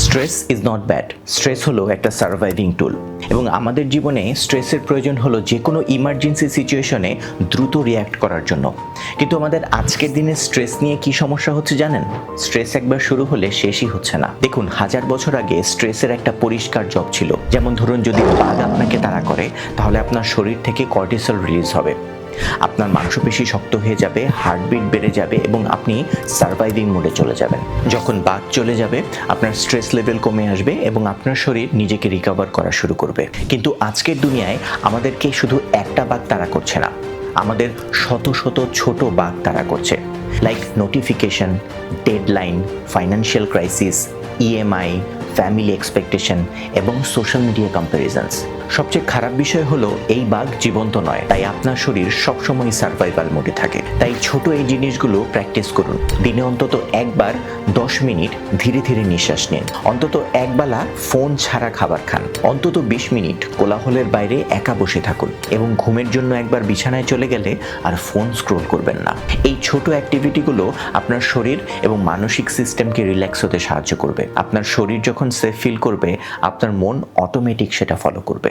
Stress is not bad. Stress হলো একটা surviving টুল এবং আমাদের জীবনে স্ট্রেসের প্রয়োজন হলো যে কোনো ইমার্জেন্সি সিচুয়েশনে দ্রুত রিয়্যাক্ট করার জন্য। কিন্তু আমাদের আজকের দিনে স্ট্রেস নিয়ে কি সমস্যা হচ্ছে জানেন? স্ট্রেস একবার শুরু হলে শেষই হচ্ছে না। দেখুন, 1000 বছর আগে স্ট্রেসের একটা পরিষ্কার জব ছিল। যেমন ধরুন, যদি বাঘ আপনাকে তাড়া করে তাহলে আপনার শরীর থেকে কর্টিসল রিলিজ হবে, আপনার মাংসপেশি শক্ত হয়ে যাবে, হার্টবিট বেড়ে যাবে এবং আপনি সার্ভাইভিং মোডে চলে যাবেন। যখন বাঘ চলে যাবে আপনার স্ট্রেস লেভেল কমে আসবে এবং আপনার শরীর নিজেকে রিকভার করা শুরু করবে। কিন্তু আজকের দুনিয়ায় আমাদেরকে শুধু একটা বাঘ তাড়া করছে না, আমাদের শত শত ছোট বাঘ তাড়া করছে। Like notification, deadline, financial crisis, EMI, family expectation এবং সোশ্যাল মিডিয়া কম্প্যারিজনস। সবচেয়ে খারাপ বিষয় হলো এই বাঘ জীবন্ত নয়, তাই আপনার শরীর সবসময় সার্ভাইভাল মোডে থাকে। তাই ছোট এই জিনিসগুলো প্র্যাকটিস করুন। দিনে অন্তত একবার 10 মিনিট ধীরে ধীরে নিঃশ্বাস নিন, অন্তত একবেলা ফোন ছাড়া খাবার খান, অন্তত 20 মিনিট কোলাহলের বাইরে একা বসে থাকুন এবং ঘুমের জন্য একবার বিছানায় চলে গেলে আর ফোন স্ক্রোল করবেন না। এই ছোট অ্যাক্টিভিটিগুলো আপনার শরীর এবং মানসিক সিস্টেমকে রিল্যাক্স হতে সাহায্য করবে। আপনার শরীর যখন সেফ ফিল করবে আপনার মন অটোমেটিক সেটা ফলো করবে।